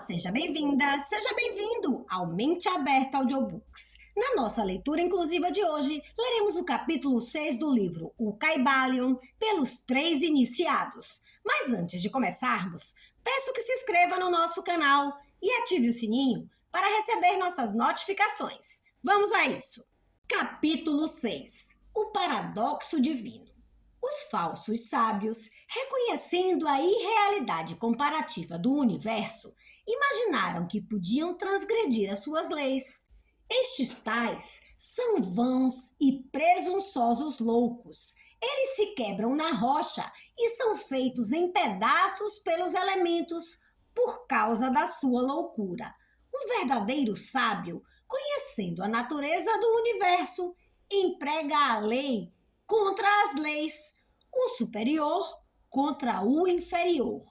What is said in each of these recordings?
seja bem-vinda, seja bem-vindo ao Mente Aberta Audiobooks. Na nossa leitura inclusiva de hoje, leremos o capítulo 6 do livro O Caibalion, pelos 3 iniciados. Mas antes de começarmos, peço que se inscreva no nosso canal e ative o sininho para receber nossas notificações. Vamos a isso! Capítulo 6. O Paradoxo Divino. Os falsos sábios, reconhecendo a irrealidade comparativa do universo, imaginaram que podiam transgredir as suas leis. Estes tais são vãos e presunçosos loucos. Eles se quebram na rocha e são feitos em pedaços pelos elementos por causa da sua loucura. O verdadeiro sábio, conhecendo a natureza do universo, emprega a lei contra as leis, o superior contra o inferior.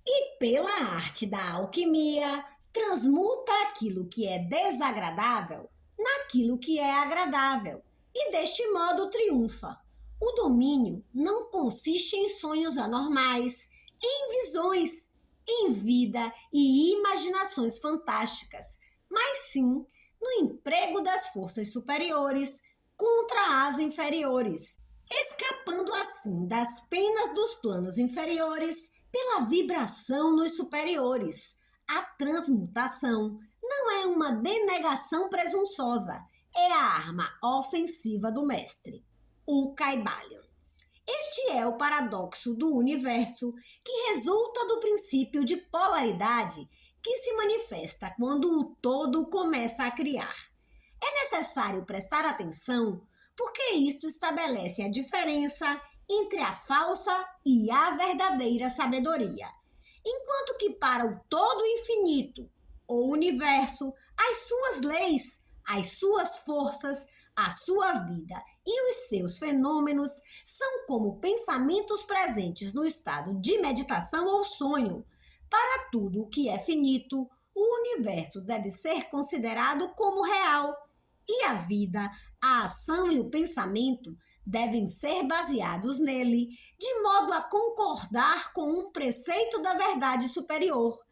E pela arte da alquimia, transmuta aquilo que é desagradável naquilo que é agradável, e deste modo triunfa. O domínio não consiste em sonhos anormais, em visões, em vida e imaginações fantásticas, mas sim no emprego das forças superiores contra as inferiores, escapando assim das penas dos planos inferiores pela vibração nos superiores. A transmutação não é uma denegação presunçosa, é a arma ofensiva do mestre, o Caibalion. Este é o paradoxo do universo que resulta do princípio de polaridade que se manifesta quando o todo começa a criar. É necessário prestar atenção porque isto estabelece a diferença entre a falsa e a verdadeira sabedoria. Enquanto que para o todo infinito, o universo, as suas leis, as suas forças, a sua vida e os seus fenômenos são como pensamentos presentes no estado de meditação ou sonho. Para tudo o que é finito, o universo deve ser considerado como real, e a vida, a ação e o pensamento devem ser baseados nele, de modo a concordar com um preceito da verdade superior,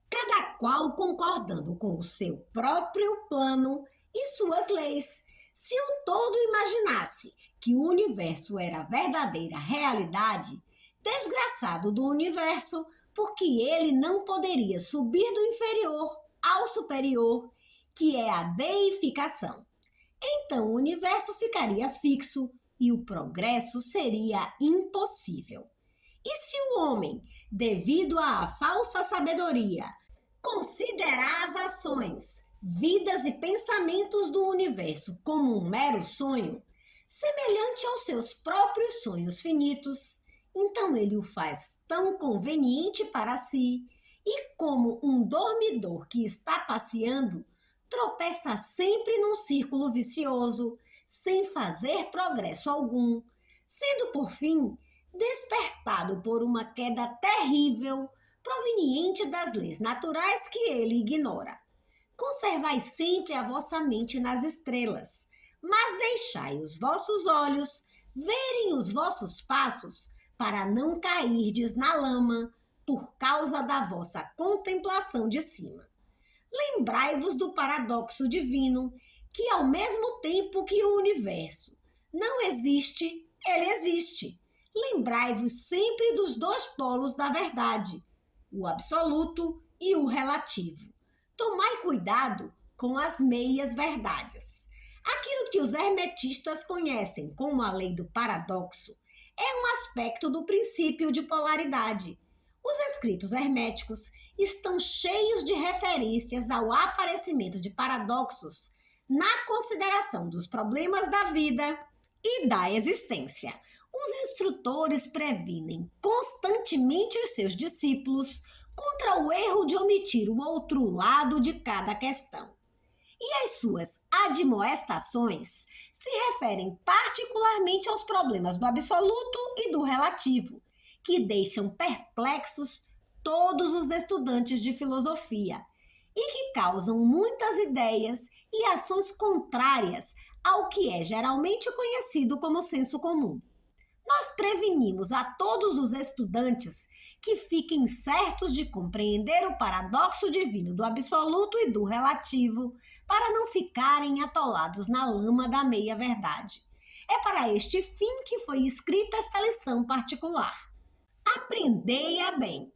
cada qual concordando com o seu próprio plano e suas leis. Se o todo imaginasse que o universo era a verdadeira realidade, desgraçado do universo, porque ele não poderia subir do inferior ao superior, que é a deificação. Então o universo ficaria fixo e o progresso seria impossível. E se o homem, devido à falsa sabedoria, considerar as ações, vidas e pensamentos do universo como um mero sonho, semelhante aos seus próprios sonhos finitos, então ele o faz tão conveniente para si, e como um dormidor que está passeando, tropeça sempre num círculo vicioso, sem fazer progresso algum, sendo por fim despertado por uma queda terrível proveniente das leis naturais que ele ignora. Conservai sempre a vossa mente nas estrelas, mas deixai os vossos olhos verem os vossos passos, para não cairdes na lama por causa da vossa contemplação de cima. Lembrai-vos do paradoxo divino, que ao mesmo tempo que o universo não existe, ele existe. Lembrai-vos sempre dos dois polos da verdade, o absoluto e o relativo. Tomai cuidado com as meias verdades. Aquilo que os hermetistas conhecem como a lei do paradoxo é um aspecto do princípio de polaridade. Os escritos herméticos estão cheios de referências ao aparecimento de paradoxos na consideração dos problemas da vida e da existência. Os instrutores previnem constantemente os seus discípulos contra o erro de omitir o outro lado de cada questão. E as suas admoestações se referem particularmente aos problemas do absoluto e do relativo, que deixam perplexos todos os estudantes de filosofia e que causam muitas ideias e ações contrárias ao que é geralmente conhecido como senso comum. Nós prevenimos a todos os estudantes que fiquem certos de compreender o paradoxo divino do absoluto e do relativo, para não ficarem atolados na lama da meia-verdade. É para este fim que foi escrita esta lição particular. Aprendei-a bem.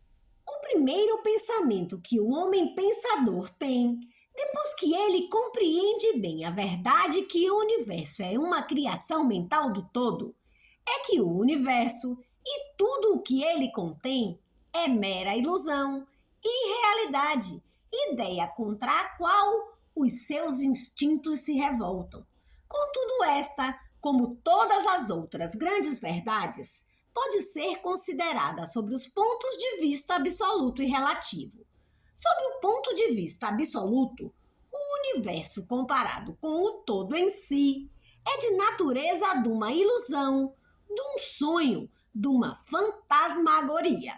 O primeiro pensamento que o homem pensador tem, depois que ele compreende bem a verdade que o universo é uma criação mental do todo, é que o universo e tudo o que ele contém é mera ilusão, irrealidade, ideia contra a qual os seus instintos se revoltam. Contudo, esta, como todas as outras grandes verdades, pode ser considerada sobre os pontos de vista absoluto e relativo. Sob o ponto de vista absoluto, o universo comparado com o todo em si é de natureza de uma ilusão, de um sonho, de uma fantasmagoria.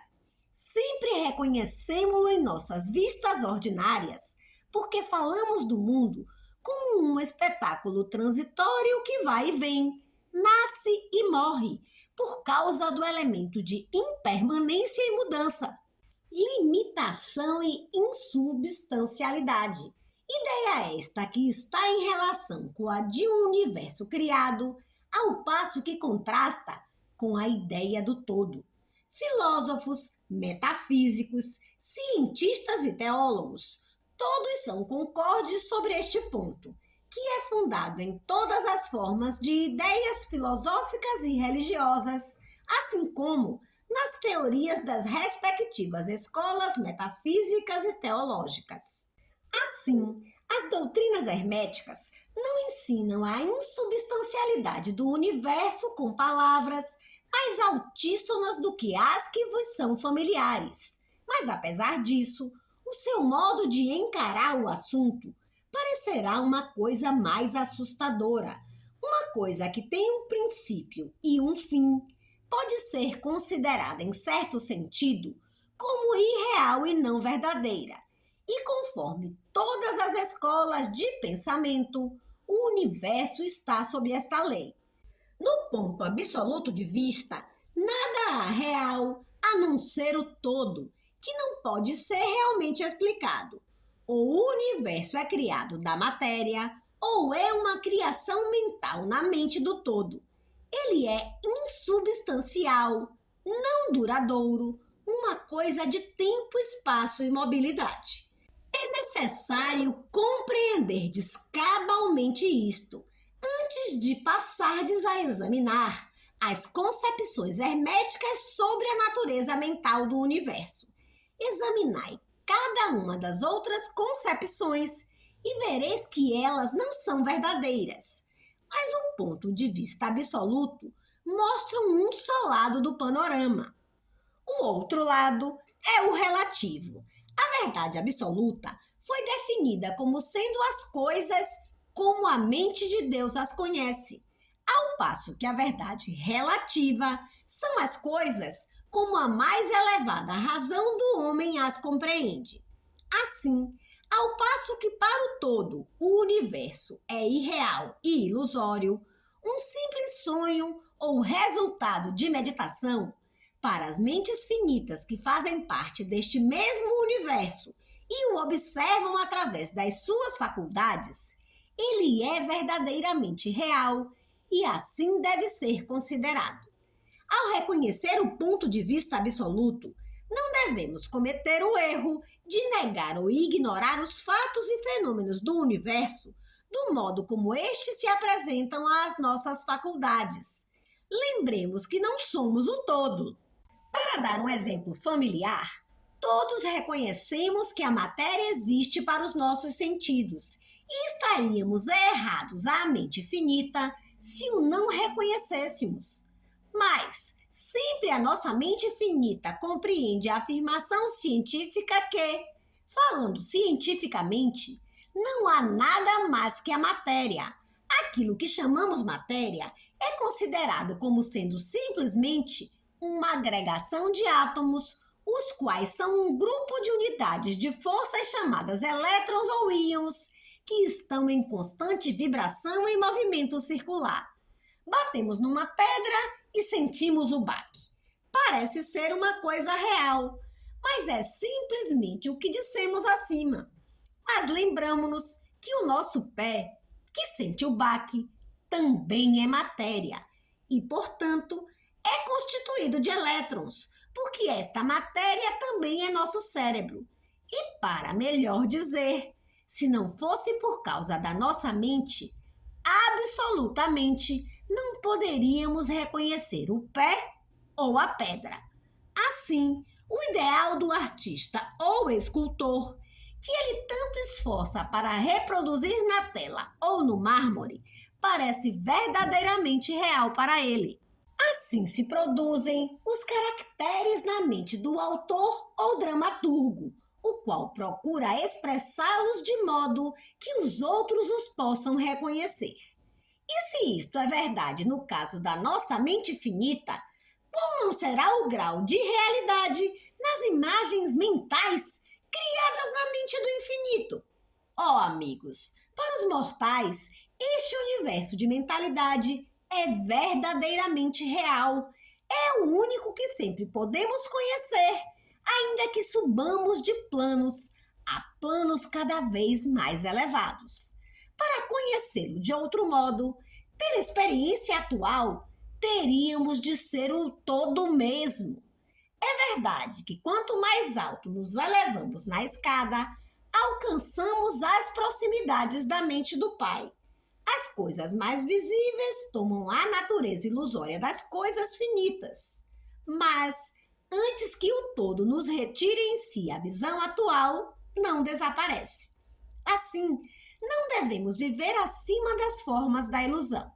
Sempre reconhecemos-lo em nossas vistas ordinárias, porque falamos do mundo como um espetáculo transitório que vai e vem, nasce e morre, por causa do elemento de impermanência e mudança, limitação e insubstancialidade. Ideia esta que está em relação com a de um universo criado, ao passo que contrasta com a ideia do todo. Filósofos, metafísicos, cientistas e teólogos, todos são concordes sobre este ponto, que é fundado em todas as formas de ideias filosóficas e religiosas, assim como nas teorias das respectivas escolas metafísicas e teológicas. Assim, as doutrinas herméticas não ensinam a insubstancialidade do universo com palavras mais altíssonas do que as que vos são familiares, mas apesar disso, o seu modo de encarar o assunto parecerá uma coisa mais assustadora, uma coisa que tem um princípio e um fim, pode ser considerada, em certo sentido, como irreal e não verdadeira. E conforme todas as escolas de pensamento, o universo está sob esta lei. No ponto absoluto de vista, nada há real a não ser o todo, que não pode ser realmente explicado. O universo é criado da matéria ou é uma criação mental na mente do todo. Ele é insubstancial, não duradouro, uma coisa de tempo, espaço e mobilidade. É necessário compreender descabalmente isto, antes de passardes a examinar as concepções herméticas sobre a natureza mental do universo. Examinai cada uma das outras concepções e vereis que elas não são verdadeiras, mas o ponto de vista absoluto mostra um só lado do panorama. O outro lado é o relativo. A verdade absoluta foi definida como sendo as coisas como a mente de Deus as conhece, ao passo que a verdade relativa são as coisas como a mais elevada razão do homem as compreende. Assim, ao passo que para o todo o universo é irreal e ilusório, um simples sonho ou resultado de meditação, para as mentes finitas que fazem parte deste mesmo universo e o observam através das suas faculdades, ele é verdadeiramente real e assim deve ser considerado. Ao reconhecer o ponto de vista absoluto, não devemos cometer o erro de negar ou ignorar os fatos e fenômenos do universo do modo como estes se apresentam às nossas faculdades. Lembremos que não somos o todo. Para dar um exemplo familiar, todos reconhecemos que a matéria existe para os nossos sentidos e estaríamos errados à mente finita se o não reconhecêssemos. Mas sempre a nossa mente finita compreende a afirmação científica que, falando cientificamente, não há nada mais que a matéria. Aquilo que chamamos matéria é considerado como sendo simplesmente uma agregação de átomos, os quais são um grupo de unidades de forças chamadas elétrons ou íons, que estão em constante vibração e movimento circular. Batemos numa pedra e sentimos o baque. Parece ser uma coisa real, mas é simplesmente o que dissemos acima. Mas lembramos-nos que o nosso pé, que sente o baque, também é matéria e, portanto, é constituído de elétrons, porque esta matéria também é nosso cérebro. E, para melhor dizer, se não fosse por causa da nossa mente, absolutamente não poderíamos reconhecer o pé ou a pedra. Assim, o ideal do artista ou escultor, que ele tanto esforça para reproduzir na tela ou no mármore, parece verdadeiramente real para ele. Assim se produzem os caracteres na mente do autor ou dramaturgo, o qual procura expressá-los de modo que os outros os possam reconhecer. E se isto é verdade no caso da nossa mente finita, qual não será o grau de realidade nas imagens mentais criadas na mente do infinito? Ó, amigos, para os mortais, este universo de mentalidade é verdadeiramente real. É o único que sempre podemos conhecer, ainda que subamos de planos a planos cada vez mais elevados. Para conhecê-lo de outro modo, pela experiência atual, teríamos de ser o todo mesmo. É verdade que quanto mais alto nos elevamos na escada, alcançamos as proximidades da mente do Pai. As coisas mais visíveis tomam a natureza ilusória das coisas finitas. Mas, antes que o todo nos retire em si a visão atual, não desaparece. Assim, não devemos viver acima das formas da ilusão.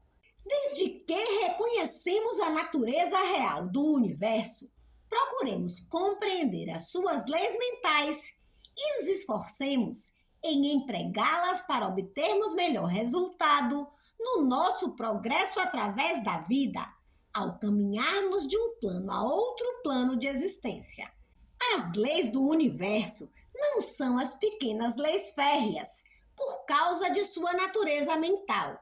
Desde que reconhecemos a natureza real do universo, procuremos compreender as suas leis mentais e nos esforcemos em empregá-las para obtermos melhor resultado no nosso progresso através da vida, ao caminharmos de um plano a outro plano de existência. As leis do universo não são as pequenas leis férreas, por causa de sua natureza mental.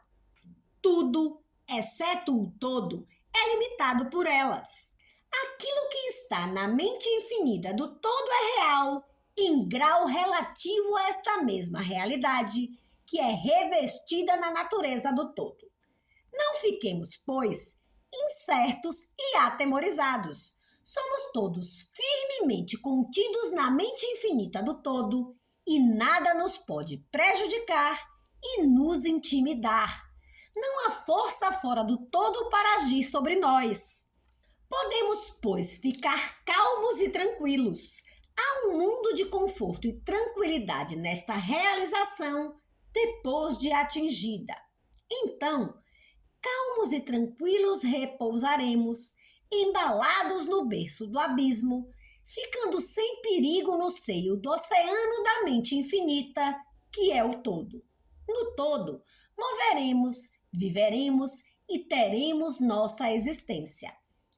Tudo, exceto o todo, é limitado por elas. Aquilo que está na mente infinita do todo é real, em grau relativo a esta mesma realidade, que é revestida na natureza do todo. Não fiquemos, pois, incertos e atemorizados. Somos todos firmemente contidos na mente infinita do todo e nada nos pode prejudicar e nos intimidar. Não há força fora do todo para agir sobre nós. Podemos, pois, ficar calmos e tranquilos. Há um mundo de conforto e tranquilidade nesta realização depois de atingida. Então, calmos e tranquilos repousaremos, embalados no berço do abismo, ficando sem perigo no seio do oceano da mente infinita, que é o todo. No todo, moveremos, viveremos e teremos nossa existência.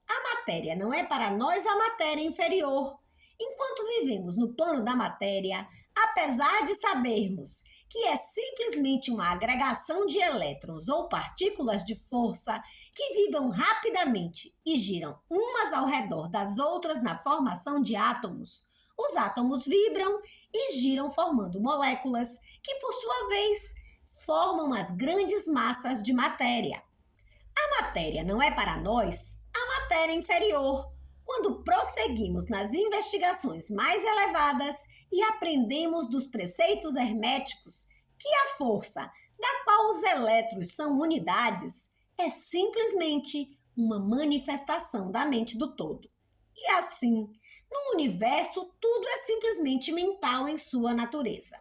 A matéria não é para nós a matéria inferior. Enquanto vivemos no plano da matéria, apesar de sabermos que é simplesmente uma agregação de elétrons ou partículas de força que vibram rapidamente e giram umas ao redor das outras na formação de átomos, os átomos vibram e giram formando moléculas que, por sua vez, formam as grandes massas de matéria. A matéria não é para nós a matéria inferior. Quando prosseguimos nas investigações mais elevadas e aprendemos dos preceitos herméticos que a força, da qual os elétrons são unidades, é simplesmente uma manifestação da mente do todo. E assim, no universo, tudo é simplesmente mental em sua natureza.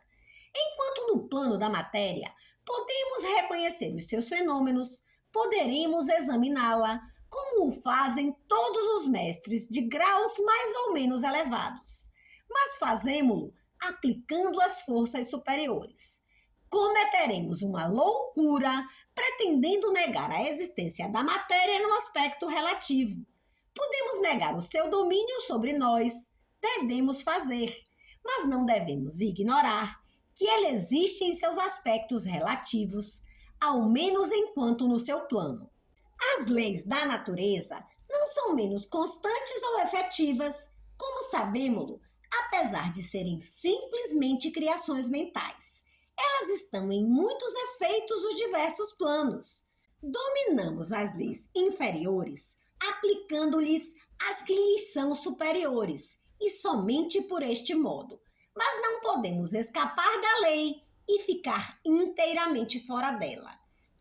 Enquanto no plano da matéria, podemos reconhecer os seus fenômenos, poderemos examiná-la, como o fazem todos os mestres de graus mais ou menos elevados. Mas fazemo-lo aplicando as forças superiores. Cometeremos uma loucura pretendendo negar a existência da matéria no aspecto relativo. Podemos negar o seu domínio sobre nós, devemos fazer, mas não devemos ignorar que ele existe em seus aspectos relativos, ao menos enquanto no seu plano. As leis da natureza não não são menos constantes ou efetivas, como sabemos-lo, apesar de serem simplesmente criações mentais. Elas estão em muitos efeitos dos diversos planos. Dominamos as leis inferiores, aplicando-lhes as que lhes são superiores, e somente por este modo. Mas não podemos escapar da lei e ficar inteiramente fora dela.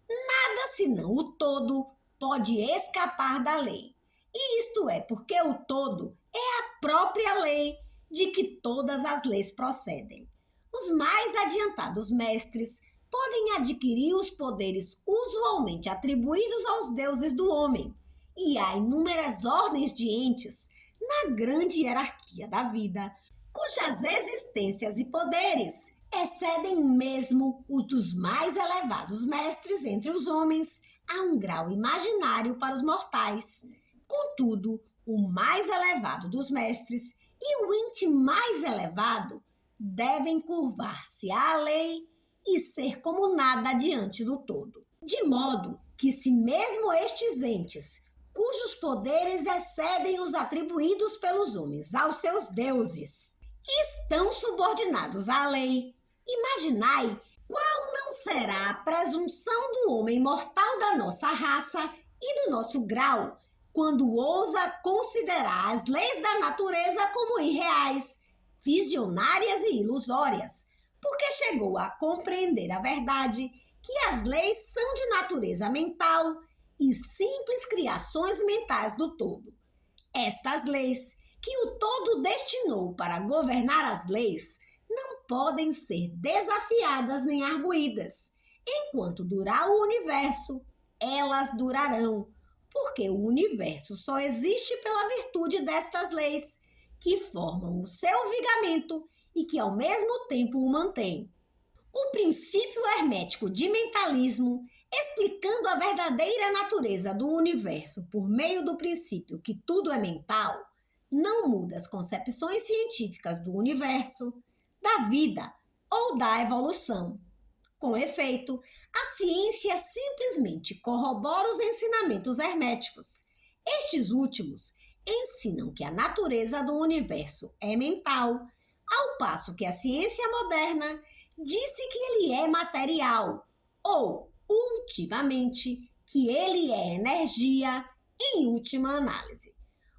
Nada senão o todo pode escapar da lei. E isto é porque o todo é a própria lei de que todas as leis procedem. Os mais adiantados mestres podem adquirir os poderes usualmente atribuídos aos deuses do homem, e há inúmeras ordens de entes na grande hierarquia da vida, cujas existências e poderes excedem mesmo os dos mais elevados mestres entre os homens a um grau imaginário para os mortais. Contudo, o mais elevado dos mestres e o ente mais elevado devem curvar-se à lei e ser como nada diante do todo. De modo que, se mesmo estes entes, cujos poderes excedem os atribuídos pelos homens aos seus deuses, estão subordinados à lei, imaginai qual não será a presunção do homem mortal da nossa raça e do nosso grau, quando ousa considerar as leis da natureza como irreais, visionárias e ilusórias, porque chegou a compreender a verdade que as leis são de natureza mental e simples criações mentais do todo. Estas leis, que o todo destinou para governar as leis, não podem ser desafiadas nem arguídas. Enquanto durar o universo, elas durarão, porque o universo só existe pela virtude destas leis, que formam o seu vigamento e que ao mesmo tempo o mantêm. O princípio hermético de mentalismo, explicando a verdadeira natureza do universo por meio do princípio que tudo é mental, não muda as concepções científicas do universo, da vida ou da evolução. Com efeito, a ciência simplesmente corrobora os ensinamentos herméticos. Estes últimos ensinam que a natureza do universo é mental, ao passo que a ciência moderna disse que ele é material, ou, ultimamente, que ele é energia, em última análise.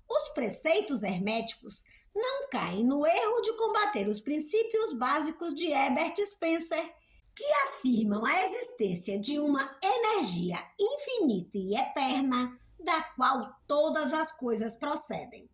Os preceitos herméticos não caem no erro de combater os princípios básicos de Herbert Spencer, que afirmam a existência de uma energia infinita e eterna, da qual todas as coisas procedem.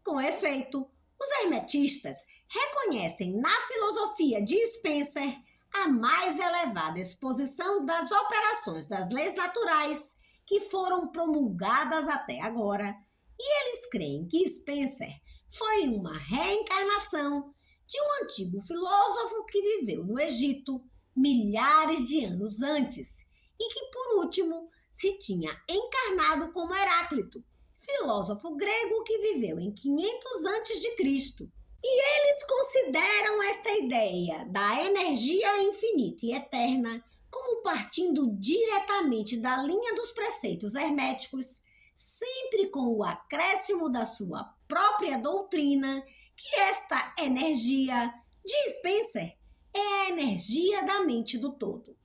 Com efeito, os hermetistas reconhecem na filosofia de Spencer a mais elevada exposição das operações das leis naturais que foram promulgadas até agora, e eles creem que Spencer foi uma reencarnação de um antigo filósofo que viveu no Egito milhares de anos antes e que, por último, se tinha encarnado como Heráclito, filósofo grego que viveu em 500 a.C. E eles consideram esta ideia da energia infinita e eterna como partindo diretamente da linha dos preceitos herméticos, sempre com o acréscimo da sua própria doutrina, que esta energia, de Spencer, é a energia da mente do todo.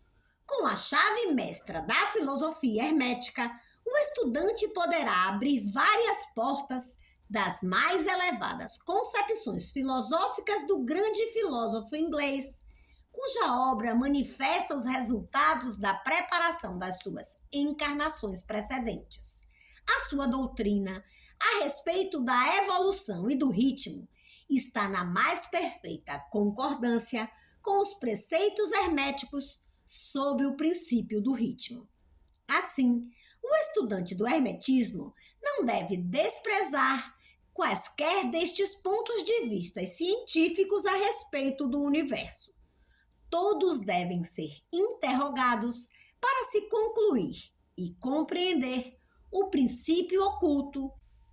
Com a chave mestra da filosofia hermética, o estudante poderá abrir várias portas das mais elevadas concepções filosóficas do grande filósofo inglês, cuja obra manifesta os resultados da preparação das suas encarnações precedentes. A sua doutrina a respeito da evolução e do ritmo está na mais perfeita concordância com os preceitos herméticos sobre o princípio do ritmo. Assim, o estudante do hermetismo não deve desprezar quaisquer destes pontos de vista científicos a respeito do universo. Todos devem ser interrogados para se concluir e compreender o princípio oculto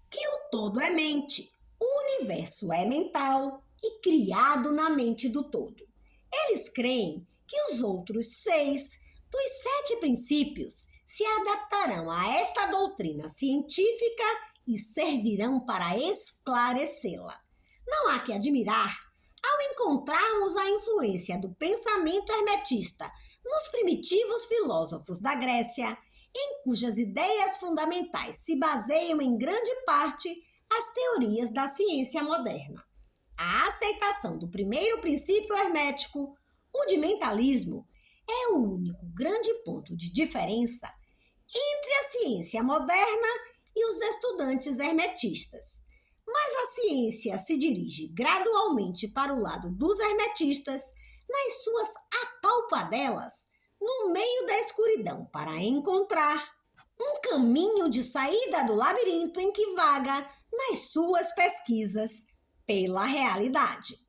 que o todo é mente, o universo é mental e criado na mente do todo. Eles creem que os outros 6 dos 7 princípios se adaptarão a esta doutrina científica e servirão para esclarecê-la. Não há que admirar ao encontrarmos a influência do pensamento hermetista nos primitivos filósofos da Grécia, em cujas ideias fundamentais se baseiam em grande parte as teorias da ciência moderna. A aceitação do primeiro princípio hermético, o de mentalismo, é o único grande ponto de diferença entre a ciência moderna e os estudantes hermetistas. Mas a ciência se dirige gradualmente para o lado dos hermetistas nas suas apalpadelas, no meio da escuridão, para encontrar um caminho de saída do labirinto em que vaga nas suas pesquisas pela realidade.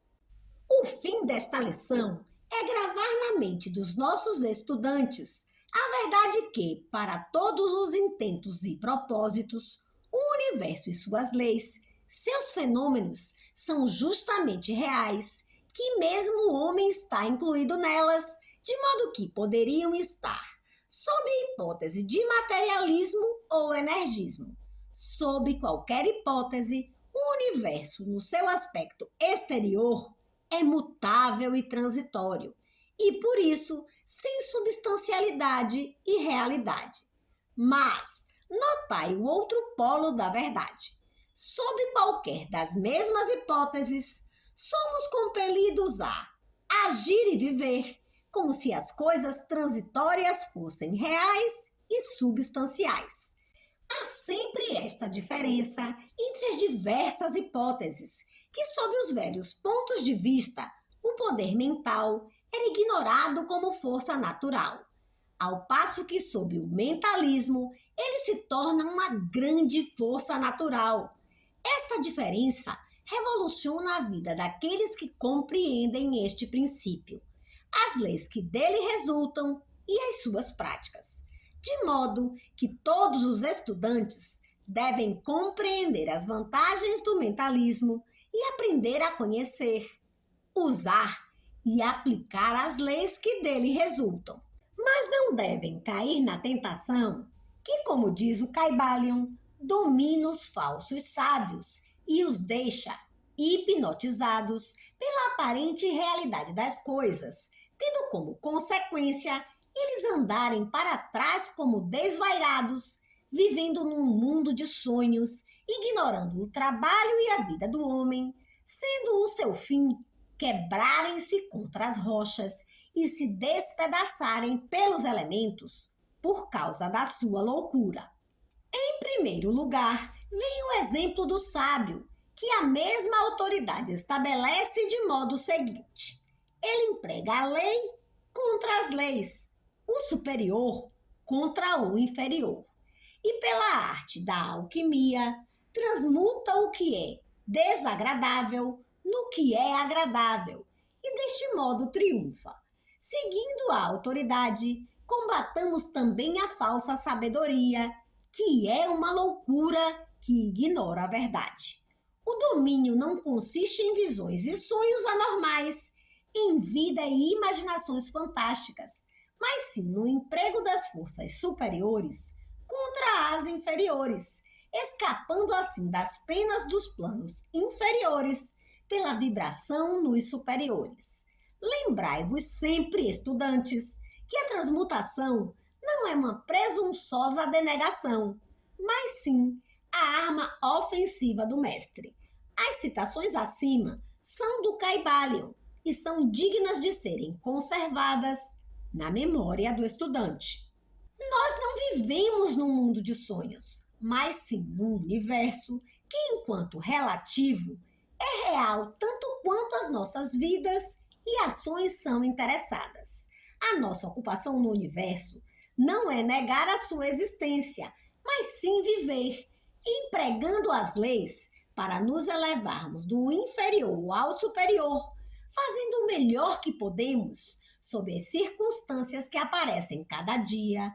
O fim desta lição é gravar na mente dos nossos estudantes a verdade que, para todos os intentos e propósitos, o universo e suas leis, seus fenômenos, são justamente reais, que mesmo o homem está incluído nelas, de modo que poderiam estar sob a hipótese de materialismo ou energismo. Sob qualquer hipótese, o universo, no seu aspecto exterior, é mutável e transitório, e por isso sem substancialidade e realidade. Mas notai o outro polo da verdade. Sob qualquer das mesmas hipóteses, somos compelidos a agir e viver como se as coisas transitórias fossem reais e substanciais. Há sempre esta diferença entre as diversas hipóteses, que, sob os velhos pontos de vista, o poder mental era ignorado como força natural, ao passo que, sob o mentalismo, ele se torna uma grande força natural. Esta diferença revoluciona a vida daqueles que compreendem este princípio, as leis que dele resultam e as suas práticas, de modo que todos os estudantes devem compreender as vantagens do mentalismo e aprender a conhecer, usar e aplicar as leis que dele resultam. Mas não devem cair na tentação que, como diz o Kybalion, domina os falsos sábios e os deixa hipnotizados pela aparente realidade das coisas, tendo como consequência eles andarem para trás como desvairados, vivendo num mundo de sonhos, ignorando o trabalho e a vida do homem, sendo o seu fim quebrarem-se contra as rochas e se despedaçarem pelos elementos por causa da sua loucura. Em primeiro lugar, vem o exemplo do sábio, que a mesma autoridade estabelece de modo seguinte: ele emprega a lei contra as leis, o superior contra o inferior, e pela arte da alquimia transmuta o que é desagradável no que é agradável, e deste modo triunfa. Seguindo a autoridade, combatamos também a falsa sabedoria, que é uma loucura que ignora a verdade. O domínio não consiste em visões e sonhos anormais, em vida e imaginações fantásticas, mas sim no emprego das forças superiores contra as inferiores, escapando assim das penas dos planos inferiores pela vibração nos superiores. Lembrai-vos sempre, estudantes, que a transmutação não é uma presunçosa denegação, mas sim a arma ofensiva do mestre. As citações acima são do Kybalion e são dignas de serem conservadas na memória do estudante. Nós não vivemos num mundo de sonhos, mas sim num universo que, enquanto relativo, é real tanto quanto as nossas vidas e ações são interessadas. A nossa ocupação no universo não é negar a sua existência, mas sim viver, empregando as leis para nos elevarmos do inferior ao superior, fazendo o melhor que podemos sob as circunstâncias que aparecem cada dia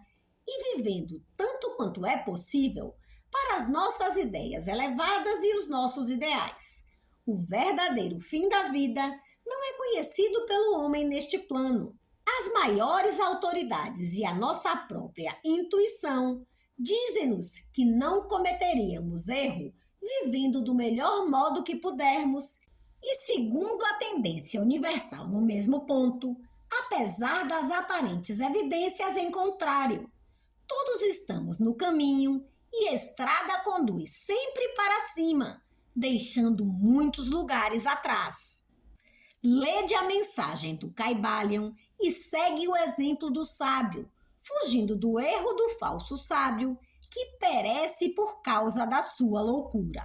e vivendo tanto quanto é possível para as nossas ideias elevadas e os nossos ideais. O verdadeiro fim da vida não é conhecido pelo homem neste plano. As maiores autoridades e a nossa própria intuição Dizem-nos que não cometeríamos erro vivendo do melhor modo que pudermos e segundo a tendência universal no mesmo ponto, apesar das aparentes evidências em contrário. Todos estamos no caminho e a estrada conduz sempre para cima, deixando muitos lugares atrás. Lede a mensagem do Caibalion e segue o exemplo do sábio, fugindo do erro do falso sábio, que perece por causa da sua loucura.